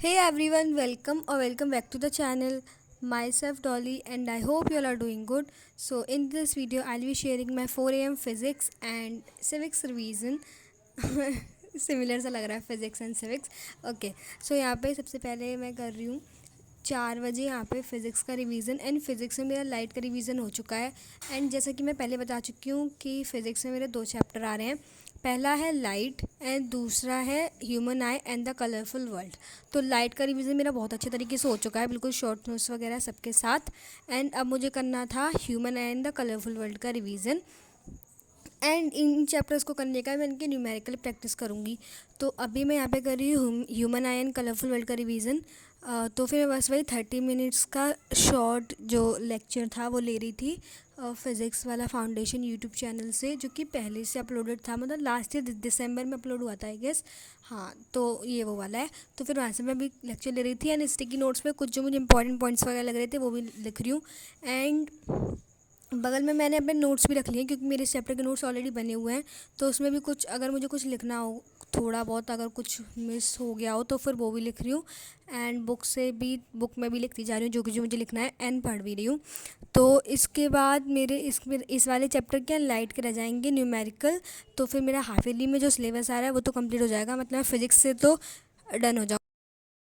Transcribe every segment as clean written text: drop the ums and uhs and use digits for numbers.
Hey everyone, welcome back to the channel. Myself Dolly and I hope you all are doing good. So in this video I'll be sharing my 4 a.m. physics and civics revision. Similar सा लग रहा है physics and civics. Okay, सो यहाँ पे सबसे पहले मैं कर रही हूँ 4 बजे यहाँ पे फ़िज़िक्स का रिवीजन। एंड फिज़िक्स में मेरा लाइट का रिवीजन हो चुका है। एंड जैसा कि मैं पहले बता चुकी हूँ कि फ़िज़िक्स में मेरे 2 चैप्टर आ रहे हैं। पहला है लाइट एंड दूसरा है human I and the colourful world. तो लाइट का रिवीजन मेरा बहुत अच्छे तरीके से हो चुका है, बिल्कुल शॉर्ट नोट्स वगैरह सबके साथ। एंड अब मुझे करना था human I and the colourful world का रिवीजन। एंड इन चैप्टर्स को करने का मैं इनकी न्यूमेरिकल प्रैक्टिस करूँगी। तो अभी मैं यहाँ पे कर रही हूँ human I and colourful world का रिवीजन। तो फिर मैं बस वही 30 मिनट्स का शॉर्ट जो लेक्चर था वो ले रही थी फिज़िक्स वाला फाउंडेशन यूट्यूब चैनल से, जो कि पहले से अपलोडेड था, मतलब लास्ट ईयर दिसंबर में अपलोड हुआ था आई गेस। हाँ, तो ये वो वाला है। तो फिर वहाँ से मैं भी लेक्चर ले रही थी एंड स्टिकी नोट्स में कुछ जो मुझे इंपॉर्टेंट पॉइंट्स वगैरह लग रहे थे वो भी लिख रही हूँ। एंड बगल में मैंने अपने नोट्स भी रख लिए क्योंकि मेरे इस चैप्टर के नोट्स ऑलरेडी बने हुए हैं। तो उसमें भी कुछ अगर मुझे कुछ लिखना हो, थोड़ा बहुत अगर कुछ मिस हो गया हो तो फिर वो भी लिख रही हूँ। एंड बुक में भी लिखती जा रही हूँ जो मुझे लिखना है एंड पढ़ भी रही हूँ। तो इसके बाद मेरे इस वाले चैप्टर के लाइट के रह जाएंगे न्यूमेरिकल। तो फिर मेरा हाफ ईयरली में जो सिलेबस आ रहा है वो तो कंप्लीट हो जाएगा, मतलब फिज़िक्स से तो डन हो जाऊँ।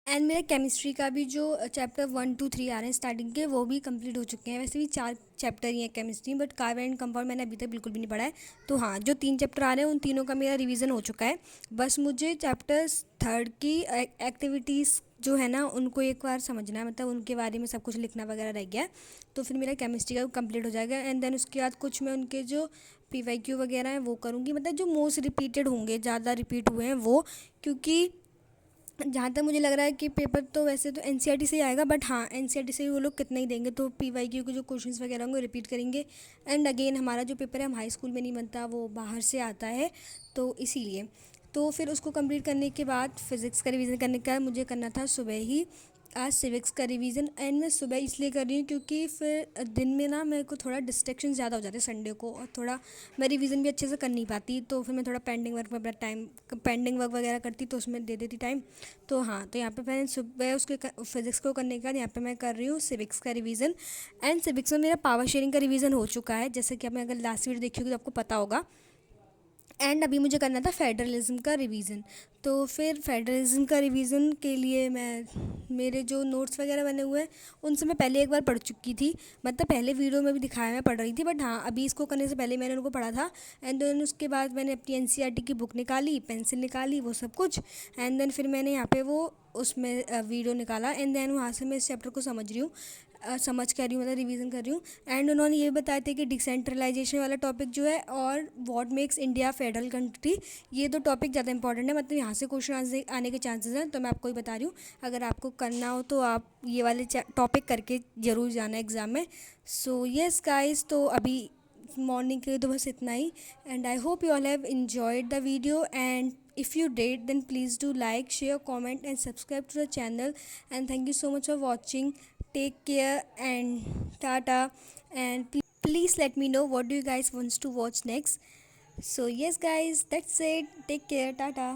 एंड मेरा केमिस्ट्री का भी जो चैप्टर 1 2 3 आ रहे हैं स्टार्टिंग के, वो भी कंप्लीट हो चुके हैं। वैसे भी 4 चैप्टर ही हैं chemistry, but carbon and compound मैंने अभी तक बिल्कुल भी नहीं पढ़ा है। तो हाँ, जो 3 चैप्टर आ रहे हैं उन तीनों का मेरा रिवीजन हो चुका है। बस मुझे चैप्टर्स थर्ड की एक्टिविटीज़ जो है ना उनको एक बार समझना है, मतलब उनके बारे में सब कुछ लिखना वगैरह रह गया है। तो फिर मेरा केमिस्ट्री का कंप्लीट हो जाएगा। एंड देन उसके बाद कुछ मैं उनके जो PYQ वगैरह हैं वो करूँगी, मतलब जो मोस्ट रिपीटेड होंगे, ज़्यादा रिपीट हुए हैं वो। क्योंकि जहाँ तक मुझे लग रहा है कि पेपर तो वैसे तो NCERT से ही आएगा, बट हाँ NCERT से ही वो लोग कितना ही देंगे, तो PYQ के जो क्वेश्चंस वगैरह होंगे रिपीट करेंगे। एंड अगेन हमारा जो पेपर है हम हाई स्कूल में नहीं बनता, वो बाहर से आता है, तो इसीलिए। तो फिर उसको कंप्लीट करने के बाद फिज़िक्स का रिवीजन करने का मुझे करना था सुबह ही आज सिविक्स का रिवीजन। एंड मैं सुबह इसलिए कर रही हूँ क्योंकि फिर दिन में ना मेरे को थोड़ा डिस्ट्रैक्शन ज़्यादा हो जाते हैं संडे को, और थोड़ा मैं रिवीजन भी अच्छे से कर नहीं पाती। तो फिर मैं थोड़ा पेंडिंग वर्क में अपना टाइम पेंडिंग वर्क वगैरह करती तो उसमें दे देती टाइम। तो हाँ, तो यहाँ पे मैंने सुबह उसके फिज़िक्स को करने के बाद यहाँ पे मैं कर रही हूँ सिविक्स का रिवीजन। एंड सिविक्स में मेरा पावर शेयरिंग का रिवीजन हो चुका है, जैसे कि आपने अगर लास्ट वीडियो देखी होगी तो आपको पता होगा। एंड अभी मुझे करना था फेडरलिज्म का रिवीजन। तो फिर फेडरलिज्म का रिवीजन के लिए मैं मेरे जो नोट्स वगैरह बने हुए हैं उनसे मैं पहले एक बार पढ़ चुकी थी, मतलब पहले वीडियो में भी दिखाया मैं पढ़ रही थी, बट हाँ अभी इसको करने से पहले मैंने उनको पढ़ा था। एंड देन उसके बाद मैंने अपनी NCERT की बुक निकाली, पेंसिल निकाली, वो सब कुछ। एंड देन फिर मैंने यहाँ पे वो उसमें वीडियो निकाला। एंड देन वहाँ से मैं इस चैप्टर को समझ रही हूँ, समझ कर रही हूँ, मतलब रिवीजन कर रही हूँ। एंड उन्होंने ये बताया था कि डिसेंट्रलाइजेशन वाला टॉपिक जो है और what makes India federal country, ये दो टॉपिक ज़्यादा इंपॉर्टेंट है, मतलब यहाँ से क्वेश्चन आने के चांसेस हैं। तो मैं आपको ही बता रही हूँ, अगर आपको करना हो तो आप ये वाले टॉपिक करके ज़रूर जाना एग्ज़ाम में। सो येस गाइस, तो अभी मॉर्निंग के लिए तो बस इतना ही। And I hope you all have enjoyed the video, and if you did then please do like, share, comment and subscribe to the channel. And thank you so much for watching. Take care and tata. And please let me know what do you guys wants to watch next. So yes guys, that's it. Take care. Tata.